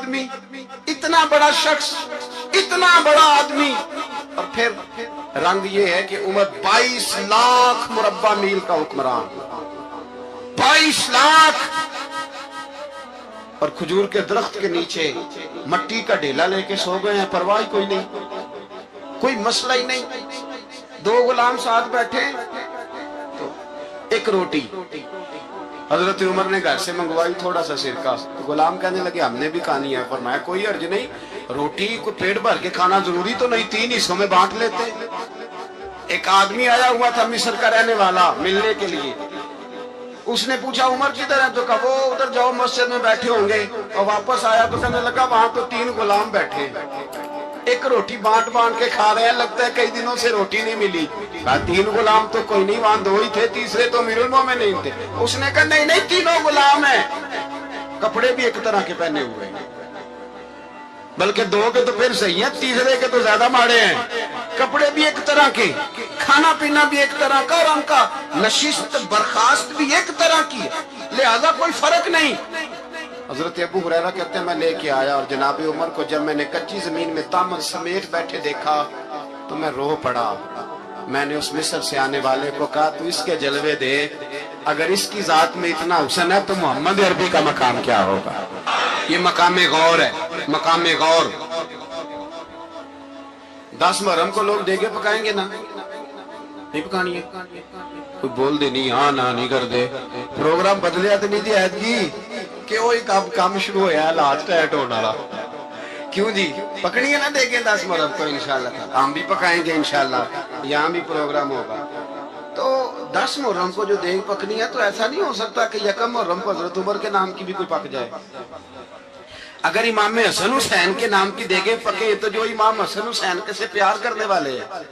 آدمی، اتنا بڑا شخص، اتنا بڑا آدمی، اور پھر رنگ یہ ہے کہ عمر 22 لاکھ مربع میل کا حکمران، 22 لاکھ، اور کھجور کے درخت کے نیچے مٹی کا ڈھیلا لے کے سو گئے ہیں، پرواہ کوئی نہیں، کوئی مسئلہ ہی نہیں۔ 2 غلام ساتھ بیٹھے تو ایک روٹی حضرت عمر نے گھر سے منگوائی، تھوڑا سا سرکہ، غلام کہنے لگے ہم نے بھی کھانی ہے، فرمایا کوئی حرج نہیں، روٹی کو پیٹ بھر کے کھانا ضروری تو نہیں، 3 حصوں میں بانٹ لیتے۔ ایک آدمی آیا ہوا تھا مصر کا رہنے والا ملنے کے لیے، اس نے پوچھا عمر کدھر ہے؟ تو کہا وہ ادھر جاؤ مسجد میں بیٹھے ہوں گے، اور واپس آیا تو کہنے لگا وہاں تو 3 غلام بیٹھے، ایک روٹی بانٹ کے کھا رہے ہیں، لگتا ہے کئی دنوں سے روٹی نہیں ملی۔ کہا 3 غلام تو کوئی نہیں، وہاں 2 ہی تھے، تیسرے تو امیر المومنین تھے۔ اس نے کہا نہیں نہیں، 3 غلام ہیں، کپڑے بھی ایک طرح کے پہنے ہوئے ہیں، بلکہ 2 کے تو پھر صحیح ہے، تیسرے کے تو زیادہ ماڑے ہیں، کپڑے بھی ایک طرح کے، کھانا پینا بھی ایک طرح کا، اور ان کا نشست برخاست بھی ایک طرح کی ہے، لہذا کوئی فرق نہیں۔ حضرت ابو ہریرہ کہتے ہیں میں لے کے آیا، اور جناب عمر کو جب میں نے کچی زمین میں تامن سمیٹ بیٹھے دیکھا تو میں رو پڑا۔ میں نے اس مصر سے آنے والے کو کہا تو اس کے جلوے دیکھ، اگر اس کی ذات میں اتنا حسن ہے تو محمد عربی کا مقام کیا ہوگا؟ یہ مقام غور ہے، مقام غور۔ 10 محرم کو لوگ دیگے پکائیں گے نا، نہیں پکانی ہے؟ کوئی بول دے نہیں، ہاں نہ نہیں کر دے، پروگرام بدلیا تو نہیں دی عید کی کہ وہ ایک کام شروع ہویا ہے لاسٹ ٹائٹ ہونا رہا، کیوں جی پکڑی ہے نا دیکھیں 10 محرم کو انشاءاللہ، ہم بھی پکائیں گے انشاءاللہ، یہاں بھی پروگرام ہوگا۔ تو 10 محرم کو جو دیگ پکنی ہے تو ایسا نہیں ہو سکتا کہ 1 محرم کو حضرت عمر کے نام کی بھی کوئی پک جائے۔ اگر امام حسن حسین کے نام کی دیگیں پکے تو جو امام حسن حسین سے پیار کرنے والے ہیں،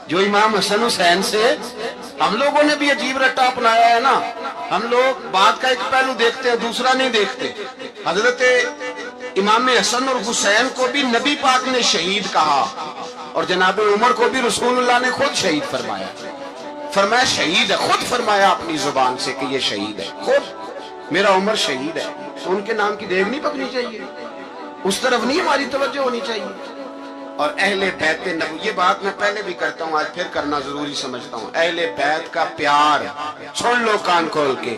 جو امام حسن حسین سے، ہم لوگوں نے بھی عجیب رٹا اپنایا ہے نا، ہم لوگ بات کا ایک پہلو دیکھتے ہیں دوسرا نہیں دیکھتے۔ حضرت امام حسن اور حسین کو بھی نبی پاک نے شہید کہا، اور جناب عمر کو بھی رسول اللہ نے خود شہید فرمایا، فرمایا شہید ہے، خود فرمایا اپنی زبان سے کہ یہ شہید ہے، خود میرا عمر شہید ہے۔ تو ان کے نام کی دیگ نہیں پکنی چاہیے، اس طرف نہیں ہماری توجہ ہونی چاہیے۔ اور اہل بیت نبوی، یہ بات میں پہلے بھی کرتا ہوں، آج پھر کرنا ضروری سمجھتا ہوں، اہل بیت کا پیار، سن لو کان کھول کے،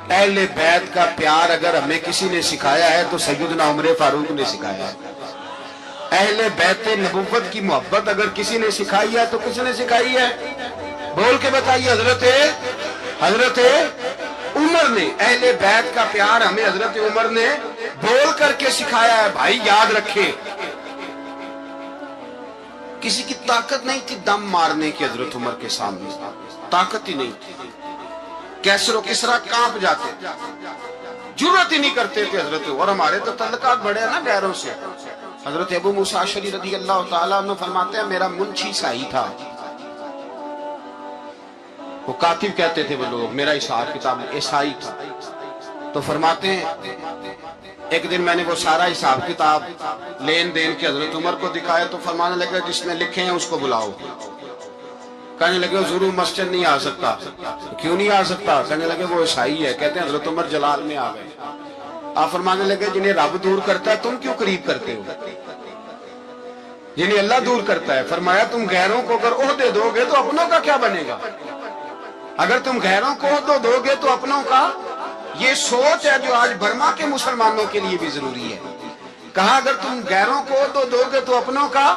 اہل بیت کا پیار اگر ہمیں کسی نے سکھایا ہے تو سیدنا عمر فاروق نے سکھایا ہے۔ اہل بیت نبوت کی محبت اگر کسی نے سکھائی ہے تو کس نے سکھائی ہے؟ بول کے بتائیے، حضرت عمر نے۔ اہل بیت کا پیار ہمیں حضرت عمر نے بول کر کے سکھایا ہے۔ بھائی یاد رکھے، کسی کی طاقت نہیں تھی دم مارنے کی حضرت عمر کے سامنے، طاقت ہی نہیں تھی، کیسر و کسرا کانپ جاتے، جرأت ہی نہیں کرتے تھے حضرت۔ اور ہمارے تو تعلقات بڑے ہیں نا غیروں سے۔ حضرت ابو موسیٰ اشعری رضی اللہ تعالیٰ عنہ فرماتے ہیں میرا منشی عیسائی تھا، وہ کاتب کہتے تھے وہ لوگ، میرا حساب کتاب عیسائی تھا۔ تو فرماتے ہیں ایک دن میں نے وہ سارا حساب کتاب لین دین کے حضرت عمر کو دکھایا تو فرمانے لگے جس نے لکھے ہیں اس کو بلاؤ۔ کہنے لگے ضرور مسجد نہیں آ سکتا۔ کیوں نہیں آ سکتا؟ کہنے لگے وہ عیسائی ہے۔ کہتے ہیں حضرت عمر جلال میں آ گئے۔ آپ فرمانے لگے جنہیں رب دور کرتا ہے تم کیوں قریب کرتے ہو؟ جنہیں اللہ دور کرتا ہے۔ فرمایا تم غیروں کو اگر عہدے دو گے تو اپنوں کا کیا بنے گا؟ اگر تم غیروں کو عہدے دو گے تو اپنوں کا، یہ سوچ ہے جو آج برما کے مسلمانوں کے لیے بھی ضروری ہے۔ کہا اگر تم غیروں کو عہدے دو گے تو اپنوں کا۔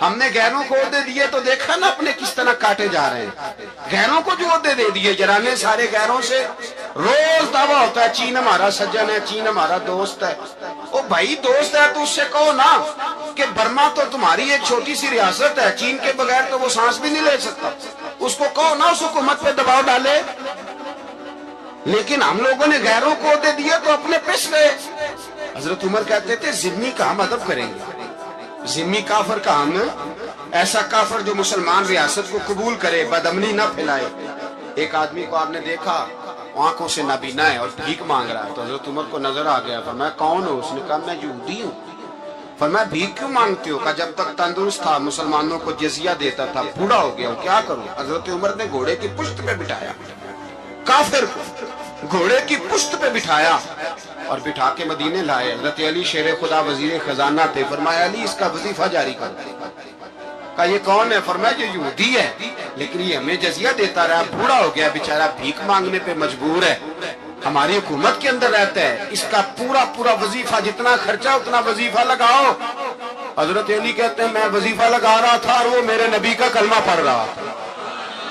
ہم نے غیروں کو عہدے دیے تو دیکھا نا اپنے کس طرح کاٹے جا رہے ہیں۔ غیروں کو جو عہدے دے دیے جرانے سارے غیروں سے، روز دعویٰ ہوتا ہے چین ہمارا سجن ہے، چین ہمارا دوست ہے۔ او بھائی دوست ہے تو اس سے کہو نا کہ برما تو تمہاری ایک چھوٹی سی ریاست ہے، چین کے بغیر تو وہ سانس بھی نہیں لے سکتا، اس کو کہو نا اس حکومت پہ دباؤ ڈالے۔ لیکن ہم لوگوں نے غیروں کو عہدے دیے تو اپنے پس گئے۔ حضرت عمر کہتے تھے ذمہ کا ہم ادب کریں گے، ذمہ کافر کا ہم، ایسا کافر جو مسلمان ریاست کو قبول کرے، بدامنی نہ پھیلائے۔ ایک آدمی کو آپ نے دیکھا آنکھوں سے نابینا ہے اور بھیک مانگ رہا ہے، تو حضرت عمر کو نظر آ گیا، فرمایا کون ہو؟ اس نے کہا میں یہودی ہوں۔ فرمایا بھیک کیوں مانگتے ہو؟ کہا جب تک تندرست تھا مسلمانوں کو جزیہ دیتا تھا، بوڑھا ہو گیا ہوں کیا کروں؟ حضرت عمر نے گھوڑے کی پشت پہ بٹھایا، کافر کو گھوڑے کی پشت پہ بٹھایا، اور بٹھا کے مدینے لائے. حضرت علی شیر خدا وزیر خزانہ تھے. فرمایا علی اس کا وظیفہ جاری کر. کہا یہ کون ہے؟ فرمایا یہ یہودی ہے لیکن یہ ہمیں جزیہ دیتا رہا, بوڑھا ہو گیا بیچارہ, بھیک مانگنے پہ مجبور ہے, ہماری حکومت کے اندر رہتا ہے, اس کا پورا وظیفہ جتنا خرچہ اتنا وظیفہ لگاؤ. حضرت علی کہتے ہیں میں وظیفہ لگا رہا تھا اور وہ میرے نبی کا کلمہ پڑھ رہا تھا,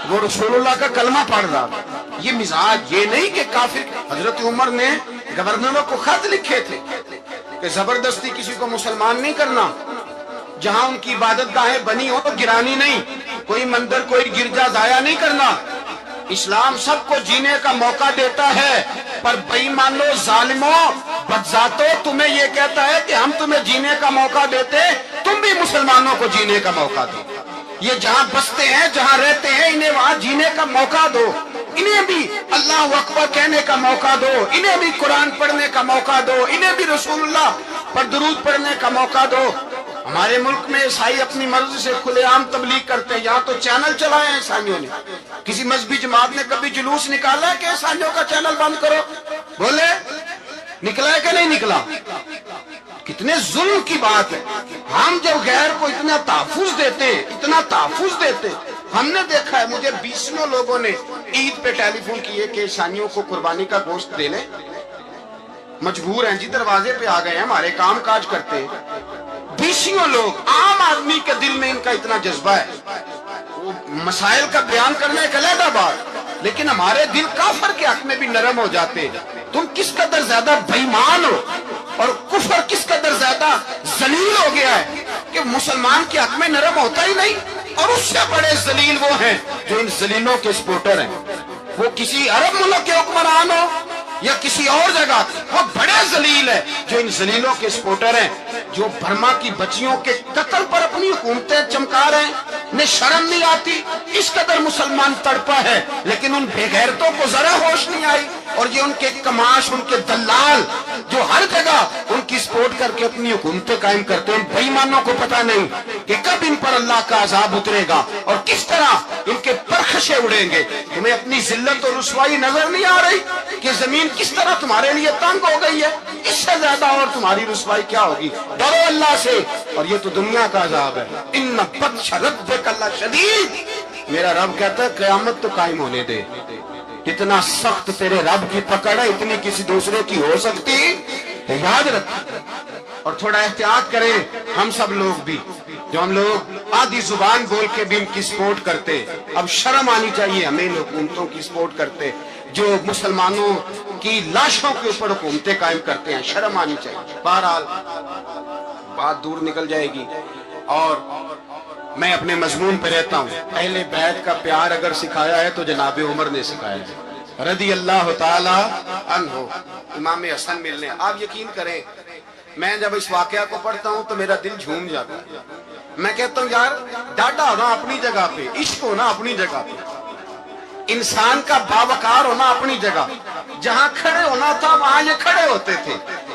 وہ رسول اللہ کا کلمہ پڑھ رہا تھا. یہ مزاج, یہ نہیں کہ کافر. حضرت عمر نے گورنروں کو خط لکھے تھے کہ زبردستی کسی کو مسلمان نہیں کرنا, جہاں ان کی عبادت گاہیں بنی ہو گرانی نہیں, کوئی مندر کوئی گرجا ضائع نہیں کرنا. اسلام سب کو جینے کا موقع دیتا ہے, پر بے ایمانوں, ظالموں, بدذاتوں, تمہیں یہ کہتا ہے کہ ہم تمہیں جینے کا موقع دیتے, تم بھی مسلمانوں کو جینے کا موقع دو. یہ جہاں بستے ہیں جہاں رہتے ہیں انہیں وہاں جینے کا موقع دو, انہیں بھی اللہ اکبر کہنے کا موقع دو, انہیں بھی قرآن پڑھنے کا موقع دو, انہیں بھی رسول اللہ پر درود پڑھنے کا موقع دو. ہمارے ملک میں عیسائی اپنی مرضی سے کھلے عام تبلیغ کرتے ہیں. یہاں تو چینل چلائے ہیں عیسائیوں نے. کسی مذہبی جماعت نے کبھی جلوس نکالا ہے کہ عیسائیوں کا چینل بند کرو؟ بولے نکلا ہے کہ نہیں نکلا؟ کتنے ظلم کی بات ہے. ہم جب غیر کو اتنا تحفظ دیتے ہیں, اتنا تحفظ دیتے ہیں. ہم نے دیکھا ہے, مجھے 20 لوگوں نے عید پہ ٹیلی فون کیے کہ عیسائیوں کو قربانی کا گوشت دے لیں, مجبور ہیں جی, دروازے پہ آ گئے ہیں, ہمارے کام کاج کرتے ہیں. 20 لوگ, عام آدمی کے دل میں ان کا اتنا جذبہ ہے, وہ مسائل کا بیان کرنے ایک علیحدہ بات, لیکن ہمارے دل کافر کے حق میں بھی نرم ہو جاتے. تم کس قدر زیادہ بے ایمان ہو اور کفر کس قدر زیادہ ذلیل ہو گیا ہے کہ مسلمان کے حق میں نرم ہوتا ہی نہیں. اور اس سے بڑے ذلیل وہ ہیں جو ان ذلیلوں کے سپورٹر ہیں. وہ کسی عرب ملک کے حکمران ہو یا کسی اور جگہ, وہ بڑے ذلیل ہے جو ان ذلیلوں کے سپورٹر ہیں, جو برما کی بچیوں کے قتل پر اپنی حکومتیں چمکا رہے ہیں. انہیں شرم نہیں آتی. اس قدر مسلمان تڑپا ہے لیکن ان بے غیرتوں کو ذرا ہوش نہیں آئی. اور یہ ان کے کماش, ان کے دلال جو ہر جگہ ان کی سپورٹ کر کے اپنی حکومتیں قائم کرتے ہیں, بے ایمانوں کو پتہ نہیں کہ کب ان پر اللہ کا عذاب اترے گا اور کس طرح ان کے پرخشے اڑیں گے. تمہیں اپنی ذلت اور رسوائی نظر نہیں آ رہی کہ زمین کس طرح تمہارے لیے تنگ ہو گئی ہے؟ اس سے زیادہ اور تمہاری رسوائی کیا ہوگی؟ ڈرو اللہ سے, اور یہ تو دنیا کا عذاب ہے. ان بطش ربک لشدید, میرا رب کہتا ہے قیامت تو قائم ہونے دے. اتنا سخت تیرے رب کی پکڑ ہے, اتنی کسی دوسرے کی ہو سکتی؟ یاد رکھ, اور تھوڑا احتیاط کریں ہم سب لوگ بھی, جو ہم لوگ آدھی زبان بول کے بھی ان کی سپورٹ کرتے. اب شرم آنی چاہیے ہمیں ان حکومتوں کی سپورٹ کرتے جو مسلمانوں کی لاشوں کے اوپر حکومتیں قائم کرتے ہیں. شرم آنی چاہیے. بہرحال بات دور نکل جائے گی اور میں اپنے مضمون پہ رہتا ہوں. اہل بیت کا پیار اگر سکھایا ہے تو جناب عمر نے سکھایا ہے رضی اللہ تعالی عنہ. امام حسن ملنے, آپ یقین کریں میں جب اس واقعہ کو پڑھتا ہوں تو میرا دل جھوم جاتا ہے. میں کہتا ہوں یار ڈاڈا ہونا اپنی جگہ پہ, عشق ہونا اپنی جگہ پہ, انسان کا باوقار ہونا اپنی جگہ. جہاں کھڑے ہونا تھا وہاں یہ کھڑے ہوتے تھے,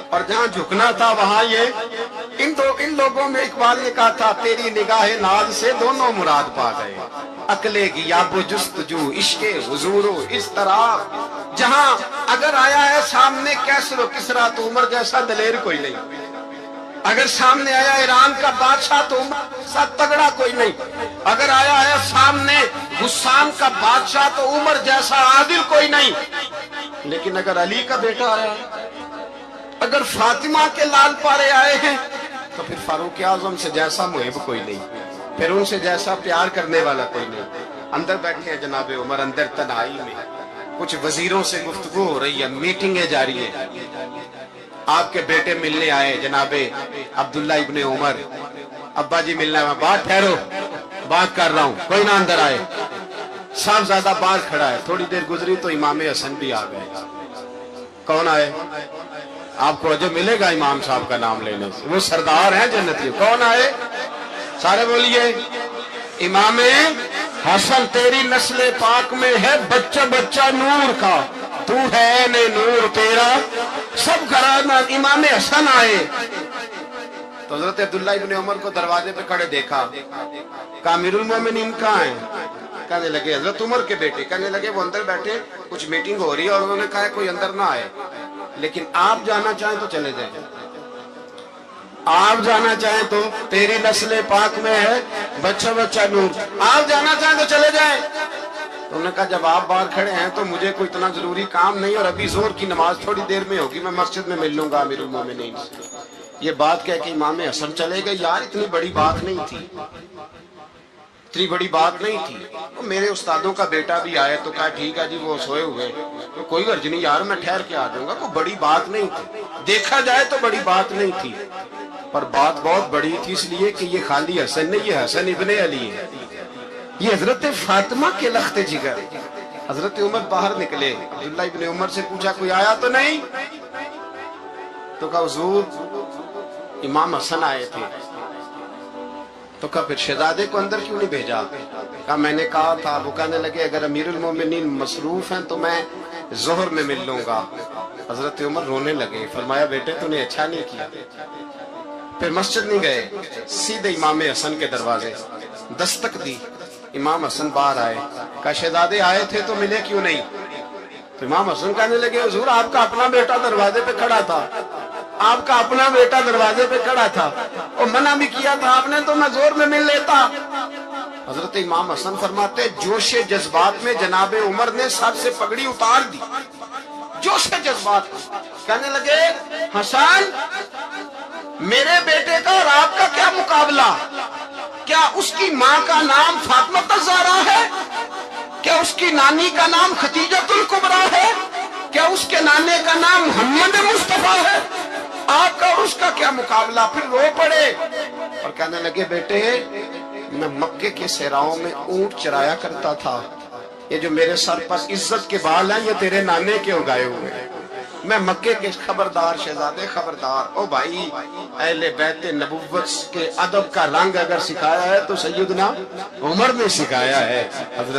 اور جہاں جھکنا تھا وہاں یہ ان لوگوں میں اقبال نے کہا تھا تیری نگاہ ناز سے دونوں مراد پا گئے, عقلِ غیاب و جستجو عشق حضور و اس طرح. جہاں اگر آیا ہے سامنے کیسر و کسرا تو عمر جیسا دلیر کوئی نہیں, اگر سامنے آیا ایران کا بادشاہ تو عمر جیسا تگڑا کوئی نہیں, اگر آیا ہے سامنے حسان کا بادشاہ تو عمر جیسا عادل کوئی نہیں. لیکن اگر علی کا بیٹا آیا ہے, اگر فاطمہ کے لال پارے آئے ہیں تو پھر فاروق اعظم سے جیسا محب کوئی نہیں, پھر ان سے جیسا پیار کرنے والا کوئی نہیں. اندر بیٹھے ہیں جناب عمر, اندر تنہائی میں کچھ وزیروں سے گفتگو ہو رہی ہے, میٹنگیں جاری ہیں. آپ کے بیٹے ملنے آئے جناب عبداللہ ابن عمر, ابا جی ملنا ہے. بات ٹھہرو, بات کر رہا ہوں, کوئی نہ اندر آئے. صاحبزادہ باہر کھڑا ہے. تھوڑی دیر گزری تو امام حسن بھی آ گئے. کون آئے؟ آپ کو جو ملے گا امام صاحب کا نام لینے سے, وہ سردار ہیں جنتی. کون آئے؟ سارے بولیے. امام حسن تیری نسل پاک میں ہے بچہ بچہ نور کا, تو ہے نے نور تیرا سب گھرانہ. امام حسن آئے تو حضرت عبداللہ ابن عمر کو دروازے پہ کھڑے دیکھا. کہا امیر المومنین کہاں ہیں؟ کہنے لگے حضرت عمر کے بیٹے کہنے لگے وہ اندر بیٹھے کچھ میٹنگ ہو رہی ہے اور انہوں نے کہا کوئی اندر نہ آئے، لیکن آپ جانا چاہیں تو چلے جائیں، آپ جانا چاہیں تو تیری نسل پاک میں ہے بچہ بچہ نور، آپ جانا چاہیں تو چلے جائیں۔ تو انہوں نے کہا جب آپ باہر کھڑے ہیں تو مجھے کوئی اتنا ضروری کام نہیں، اور ابھی ظہر کی نماز تھوڑی دیر میں ہوگی، میں مسجد میں مل لوں گا امیر المومنین سے۔ یہ بات کہہ کے امام حسن چلے گئے۔ یار اتنی بڑی بات نہیں تھی، اتنی بڑی بات نہیں تھی۔ میرے استادوں کا بیٹا بھی آئے تو کہا ٹھیک ہے جی وہ سوئے ہوئے، کوئی غرض نہیں یار میں ٹھہر کے آ جاؤں گا، کوئی بڑی بات نہیں تھی، دیکھا جائے تو بڑی بات نہیں تھی، پر بات بہت بڑی تھی اس لیے کہ یہ خالی حسن نہیں، یہ حسن ابن علی ہے، یہ حضرت فاطمہ کے لخت جگر۔ حضرت عمر باہر نکلے، عبداللہ ابن عمر سے پوچھا کوئی آیا تو نہیں؟ تو کہا حضور امام حسن آئے تھے۔ تو کہا پھر شہزادے کو اندر کیوں نہیں بھیجا؟ کہا میں نے کہا تھا، وہ کہنے لگے اگر امیر المومنین مصروف ہیں تو میں ظہر میں مل لوں گا۔ حضرت عمر رونے لگے، فرمایا بیٹے تو نے اچھا نہیں کیا۔ پھر مسجد نہیں گئے، سیدھے امام حسن کے دروازے دستک دی، امام حسن باہر آئے، کہا شہزادے آئے تھے تو ملے کیوں نہیں؟ تو امام حسن کہنے لگے حضور آپ کا اپنا بیٹا دروازے پہ کھڑا تھا، آپ کا اپنا بیٹا دروازے پہ کھڑا تھا، اور منع بھی کیا تھا آپ نے تو میں زور میں مل لیتا۔ حضرت امام حسن فرماتے جوش جذبات میں جناب عمر نے سر سے پگڑی اتار دی، جوش جذبات، کہنے لگے حسن میرے بیٹے کا اور آپ کا کیا مقابلہ؟ کیا اس کی ماں کا نام فاطمہ الزہرا ہے؟ کیا اس کی نانی کا نام خدیجۃ الکبریٰ ہے؟ کیا اس کے نانے کا نام محمد مصطفیٰ ہے؟ آپ کا اور اس کا کیا مقابلہ؟ پھر رو پڑے اور کہنے لگے بیٹے میں مکے کے صحراؤں میں اونٹ چرایا کرتا تھا، یہ جو میرے سر پر عزت کے بال ہیں یہ تیرے نانے کے اگائے ہوئے ہیں، میں مکے کے خبردار شہزادے خبردار۔ او بھائی اہل بیت نبوت کے ادب کا رنگ اگر سکھایا ہے تو سیدنا عمر نے سکھایا ہے۔ حضرت